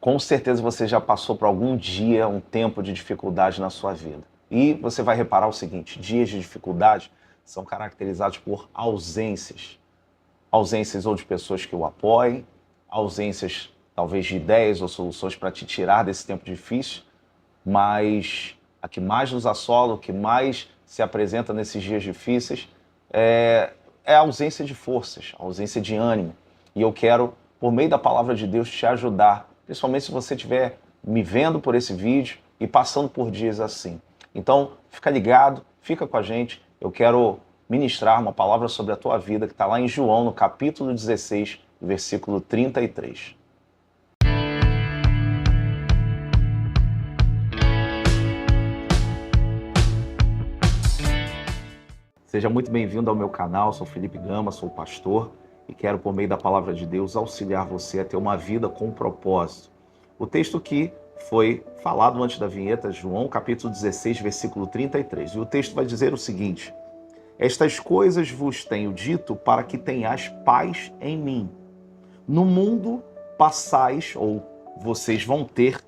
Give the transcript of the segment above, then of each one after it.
Com certeza você já passou por algum dia, um tempo de dificuldade na sua vida. E você vai reparar o seguinte: dias de dificuldade são caracterizados por ausências. Ausências ou de pessoas que o apoiem, ausências talvez de ideias ou soluções para te tirar desse tempo difícil, mas a que mais nos assola, o que mais se apresenta nesses dias difíceis é a ausência de forças, a ausência de ânimo. E eu quero, por meio da palavra de Deus, te ajudar, principalmente se você estiver me vendo por esse vídeo e passando por dias assim. Então, fica ligado, fica com a gente. Eu quero ministrar uma palavra sobre a tua vida que está lá em João, no capítulo 16, versículo 33. Seja muito bem-vindo ao meu canal, sou Felipe Gama, sou pastor e quero, por meio da palavra de Deus, auxiliar você a ter uma vida com propósito. O texto que foi falado antes da vinheta, João, capítulo 16, versículo 33. E o texto vai dizer o seguinte: estas coisas vos tenho dito para que tenhais paz em mim. No mundo passais, ou vocês vão ter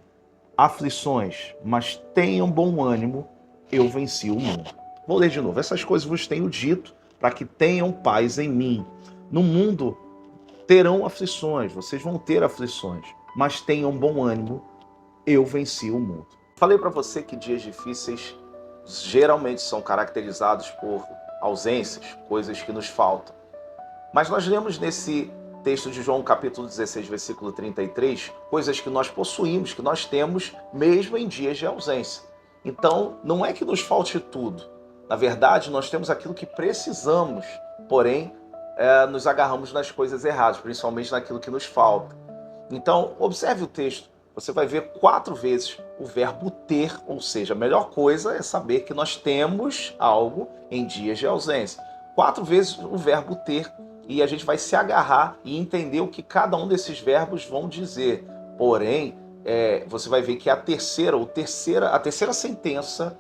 aflições, mas tenham bom ânimo, eu venci o mundo. Vou ler de novo. Essas coisas vos tenho dito para que tenham paz em mim. No mundo terão aflições, vocês vão ter aflições, mas tenham bom ânimo, eu venci o mundo. Falei para você que dias difíceis geralmente são caracterizados por ausências, coisas que nos faltam. Mas nós lemos nesse texto de João, capítulo 16, versículo 33, coisas que nós possuímos, que nós temos mesmo em dias de ausência. Então, não é que nos falte tudo. Na verdade, nós temos aquilo que precisamos, porém, nos agarramos nas coisas erradas, principalmente naquilo que nos falta. Então, observe o texto. Você vai ver 4 vezes o verbo ter, ou seja, a melhor coisa é saber que nós temos algo em dias de ausência. 4 vezes o verbo ter, e a gente vai se agarrar e entender o que cada um desses verbos vão dizer. Porém, você vai ver que a terceira sentença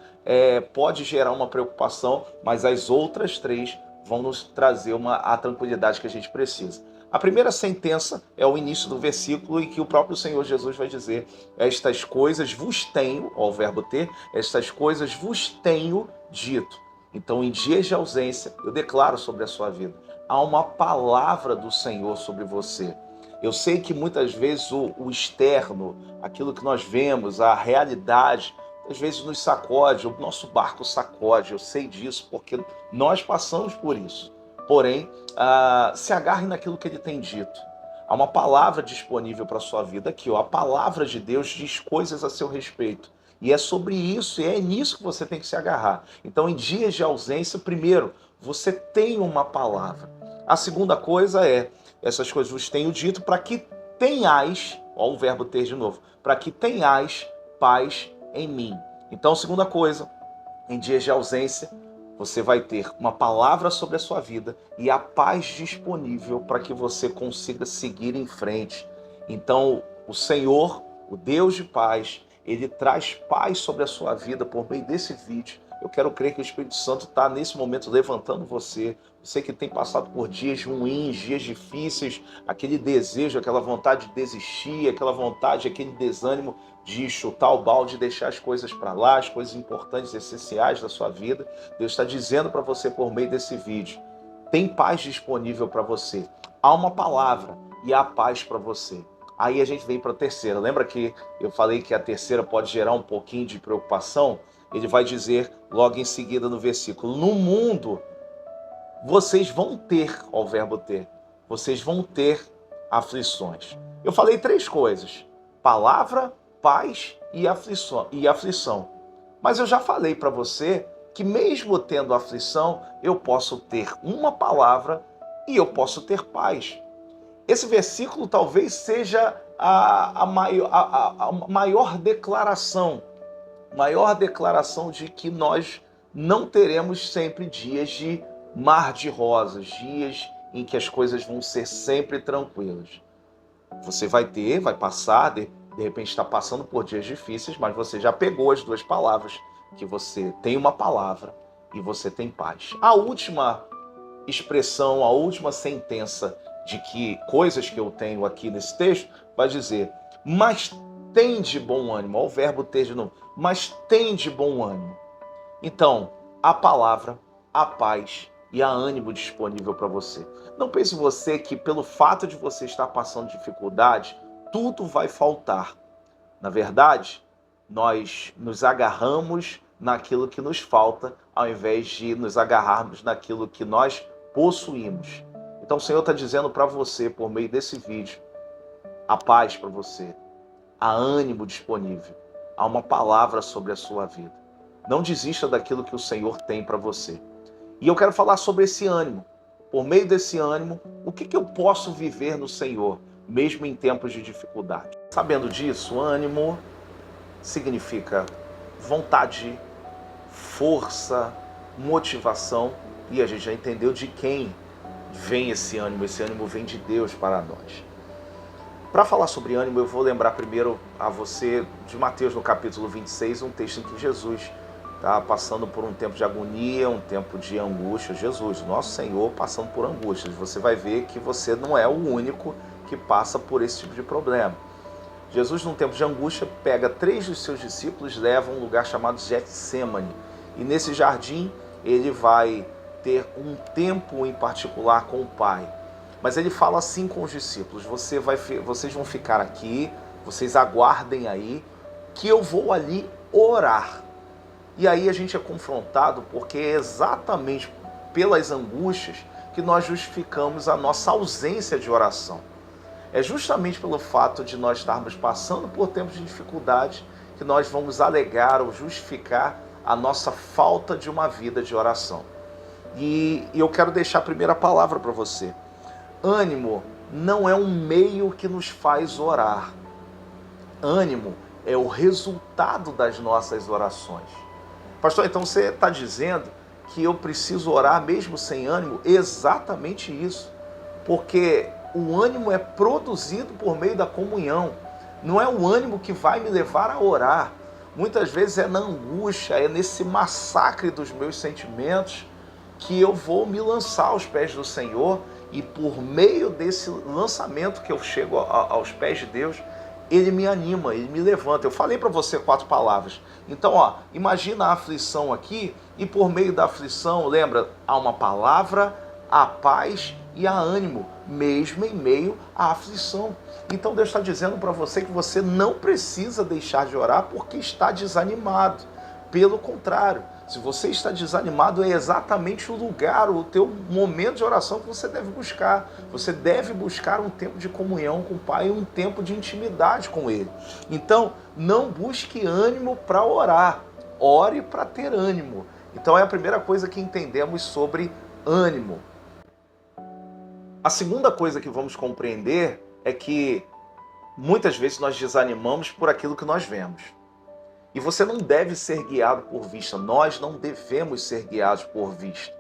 pode gerar uma preocupação, mas as outras 3 vão nos trazer a tranquilidade que a gente precisa. A primeira sentença é o início do versículo em que o próprio Senhor Jesus vai dizer: estas coisas vos tenho, ó, o verbo ter, estas coisas vos tenho dito. Então, em dias de ausência, eu declaro sobre a sua vida, há uma palavra do Senhor sobre você. Eu sei que muitas vezes o externo, aquilo que nós vemos, a realidade, às vezes nos sacode, o nosso barco sacode, eu sei disso, porque nós passamos por isso. Porém, se agarre naquilo que ele tem dito. Há uma palavra disponível para a sua vida aqui, ó. A palavra de Deus diz coisas a seu respeito. E é sobre isso, e é nisso que você tem que se agarrar. Então, em dias de ausência, primeiro, você tem uma palavra. A segunda coisa é: essas coisas vos tenho dito para que tenhais, ó, o verbo ter de novo, para que tenhais paz em mim. Então, segunda coisa, em dias de ausência, você vai ter uma palavra sobre a sua vida e a paz disponível para que você consiga seguir em frente. Então, o Senhor, o Deus de paz, ele traz paz sobre a sua vida por meio desse vídeo. Eu quero crer que o Espírito Santo está nesse momento levantando você. Você que tem passado por dias ruins, dias difíceis, aquele desejo, aquela vontade de desistir, aquela vontade, aquele desânimo de chutar o balde, de deixar as coisas para lá, as coisas importantes, essenciais da sua vida. Deus está dizendo para você por meio desse vídeo: tem paz disponível para você. Há uma palavra e há paz para você. Aí a gente vem para a terceira. Lembra que eu falei que a terceira pode gerar um pouquinho de preocupação? Ele vai dizer logo em seguida no versículo: no mundo vocês vão ter, ó, o verbo ter, vocês vão ter aflições. Eu falei 3 coisas: palavra, paz e aflição. Mas eu já falei para você que mesmo tendo aflição, eu posso ter uma palavra e eu posso ter paz. Esse versículo talvez seja a maior declaração de que nós não teremos sempre dias de mar de rosas, dias em que as coisas vão ser sempre tranquilas. Você vai passar, de repente está passando por dias difíceis, mas você já pegou as 2 palavras, que você tem uma palavra e você tem paz. A última expressão, a última sentença de que coisas que eu tenho aqui nesse texto vai dizer: Mas tem de bom ânimo. Olha o verbo ter de novo. Mas tem de bom ânimo. Então, a palavra, a paz e a ânimo disponível para você. Não pense você que pelo fato de você estar passando dificuldade, tudo vai faltar. Na verdade, nós nos agarramos naquilo que nos falta, ao invés de nos agarrarmos naquilo que nós possuímos. Então o Senhor está dizendo para você, por meio desse vídeo, a paz para você, a ânimo disponível, há uma palavra sobre a sua vida. Não desista daquilo que o Senhor tem para você. E eu quero falar sobre esse ânimo. Por meio desse ânimo, o que eu posso viver no Senhor, mesmo em tempos de dificuldade? Sabendo disso, ânimo significa vontade, força, motivação. E a gente já entendeu de quem vem esse ânimo. Esse ânimo vem de Deus para nós. Para falar sobre ânimo, eu vou lembrar primeiro a você de Mateus, no capítulo 26, um texto em que Jesus está passando por um tempo de agonia, um tempo de angústia. Jesus, nosso Senhor, passando por angústias. Você vai ver que você não é o único que passa por esse tipo de problema. Jesus, num tempo de angústia, pega 3 dos seus discípulos e leva a um lugar chamado Getsêmani. E nesse jardim, ele vai ter um tempo em particular com o Pai. Mas ele fala assim com os discípulos: vocês vão ficar aqui, vocês aguardem aí, que eu vou ali orar. E aí a gente é confrontado porque é exatamente pelas angústias que nós justificamos a nossa ausência de oração. É justamente pelo fato de nós estarmos passando por tempos de dificuldade que nós vamos alegar ou justificar a nossa falta de uma vida de oração. E eu quero deixar a primeira palavra para você. Ânimo não é um meio que nos faz orar. Ânimo é o resultado das nossas orações. Pastor, então você está dizendo que eu preciso orar mesmo sem ânimo? Exatamente isso. Porque o ânimo é produzido por meio da comunhão. Não é o ânimo que vai me levar a orar. Muitas vezes é na angústia, é nesse massacre dos meus sentimentos que eu vou me lançar aos pés do Senhor, e por meio desse lançamento que eu chego aos pés de Deus, Ele me anima, Ele me levanta. Eu falei para você 4 palavras. Então, imagina a aflição aqui, e por meio da aflição, lembra, há uma palavra, a paz e a ânimo, mesmo em meio à aflição. Então Deus está dizendo para você que você não precisa deixar de orar porque está desanimado. Pelo contrário, se você está desanimado, é exatamente o lugar, o teu momento de oração que você deve buscar. Você deve buscar um tempo de comunhão com o Pai, um tempo de intimidade com Ele. Então, não busque ânimo para orar, ore para ter ânimo. Então é a primeira coisa que entendemos sobre ânimo. A segunda coisa que vamos compreender é que muitas vezes nós desanimamos por aquilo que nós vemos. E você não deve ser guiado por vista. Nós não devemos ser guiados por vista.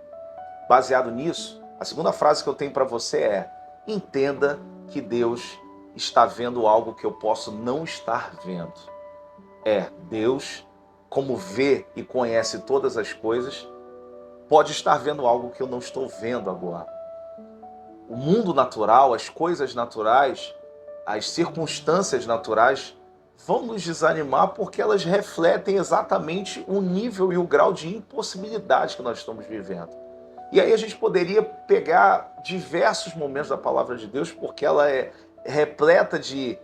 Baseado nisso, a segunda frase que eu tenho para você é: entenda que Deus está vendo algo que eu posso não estar vendo. Deus, como vê e conhece todas as coisas, pode estar vendo algo que eu não estou vendo agora. O mundo natural, as coisas naturais, as circunstâncias naturais vão nos desanimar porque elas refletem exatamente o nível e o grau de impossibilidade que nós estamos vivendo. E aí a gente poderia pegar diversos momentos da palavra de Deus, porque ela é repleta de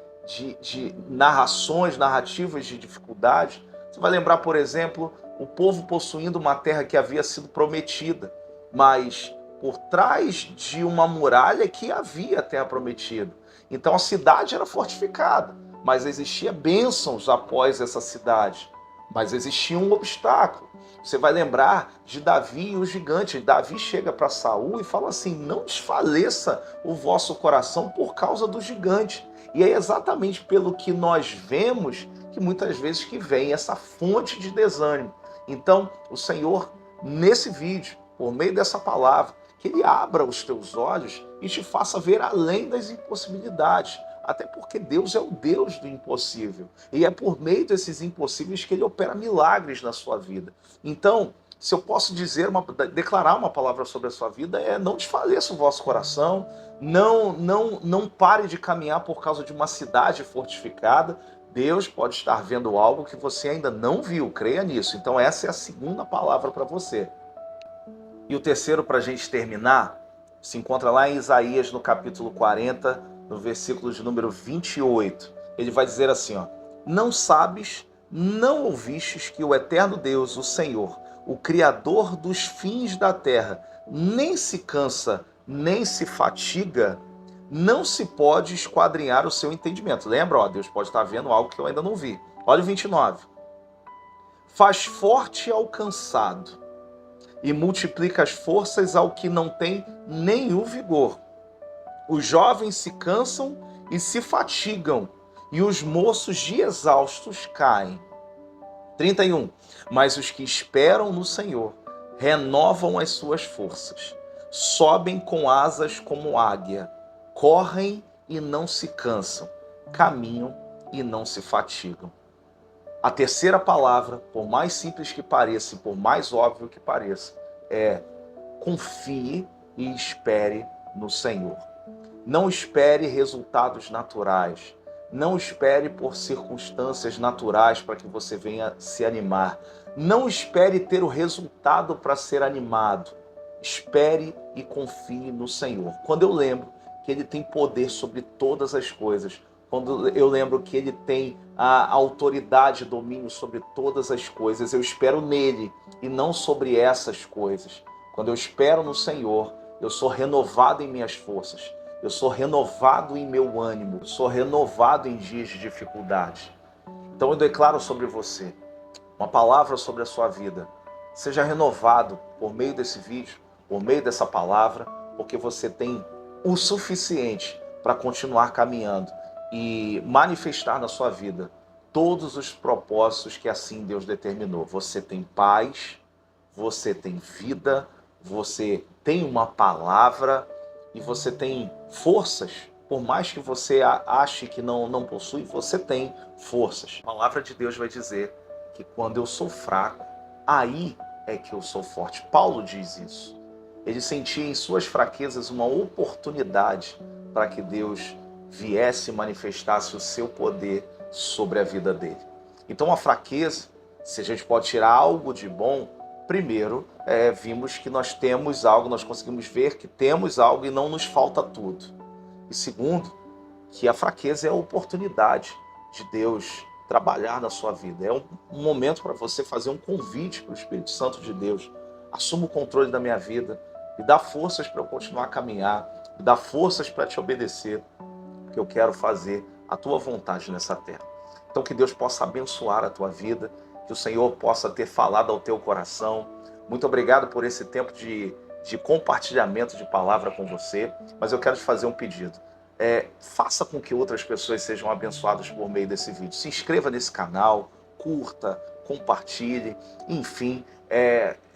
narrativas de dificuldade. Você vai lembrar, por exemplo, o povo possuindo uma terra que havia sido prometida, mas por trás de uma muralha que havia a terra prometida. Então a cidade era fortificada, mas existia bênçãos após essa cidade, mas existia um obstáculo. Você vai lembrar de Davi e o gigante. Davi chega para Saul e fala assim: não desfaleça o vosso coração por causa do gigante. E é exatamente pelo que nós vemos que muitas vezes que vem essa fonte de desânimo. Então o Senhor, nesse vídeo, por meio dessa palavra, que Ele abra os teus olhos e te faça ver além das impossibilidades. Até porque Deus é o Deus do impossível. E é por meio desses impossíveis que Ele opera milagres na sua vida. Então, Se eu posso declarar uma palavra sobre a sua vida, não desfaleça o vosso coração, não pare de caminhar por causa de uma cidade fortificada. Deus pode estar vendo algo que você ainda não viu, creia nisso. Então essa é a segunda palavra para você. E o terceiro, para a gente terminar, se encontra lá em Isaías, no capítulo 40, no versículo de número 28. Ele vai dizer assim, ó: não sabes, não ouvistes que o eterno Deus, o Senhor, o Criador dos fins da terra, nem se cansa, nem se fatiga, não se pode esquadrinhar o seu entendimento. Lembra, ó, Deus pode estar vendo algo que eu ainda não vi. Olha o 29. Faz forte ao cansado e multiplica as forças ao que não tem nenhum vigor. Os jovens se cansam e se fatigam, e os moços de exaustos caem. 31. Mas os que esperam no Senhor renovam as suas forças, sobem com asas como águia, correm e não se cansam, caminham e não se fatigam. A terceira palavra, por mais simples que pareça, por mais óbvio que pareça, é: confie e espere no Senhor. Não espere resultados naturais. Não espere por circunstâncias naturais para que você venha se animar. Não espere ter o resultado para ser animado. Espere e confie no Senhor. Quando eu lembro que Ele tem poder sobre todas as coisas, quando eu lembro que Ele tem a autoridade e domínio sobre todas as coisas, eu espero nele e não sobre essas coisas. Quando eu espero no Senhor, eu sou renovado em minhas forças. Eu sou renovado em meu ânimo, eu sou renovado em dias de dificuldade. Então eu declaro sobre você uma palavra sobre a sua vida. Seja renovado por meio desse vídeo, por meio dessa palavra, porque você tem o suficiente para continuar caminhando e manifestar na sua vida todos os propósitos que assim Deus determinou. Você tem paz, você tem vida, você tem uma palavra, e você tem forças, por mais que você ache que não possui, você tem forças. A palavra de Deus vai dizer que quando eu sou fraco, aí é que eu sou forte. Paulo diz isso. Ele sentia em suas fraquezas uma oportunidade para que Deus viesse e manifestasse o seu poder sobre a vida dele. Então a fraqueza, se a gente pode tirar algo de bom, primeiro, vimos que nós temos algo, nós conseguimos ver que temos algo e não nos falta tudo. E segundo, que a fraqueza é a oportunidade de Deus trabalhar na sua vida. É um momento para você fazer um convite para o Espírito Santo de Deus. Assuma o controle da minha vida, me dá forças para eu continuar a caminhar, me dá forças para te obedecer, porque eu quero fazer a tua vontade nessa terra. Então que Deus possa abençoar a tua vida, que o Senhor possa ter falado ao teu coração. Muito obrigado por esse tempo de compartilhamento de palavra com você, mas eu quero te fazer um pedido. Faça com que outras pessoas sejam abençoadas por meio desse vídeo. Se inscreva nesse canal, curta, compartilhe, enfim,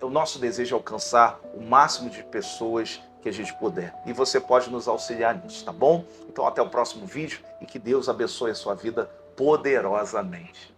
o nosso desejo é alcançar o máximo de pessoas que a gente puder. E você pode nos auxiliar nisso, tá bom? Então até o próximo vídeo e que Deus abençoe a sua vida poderosamente.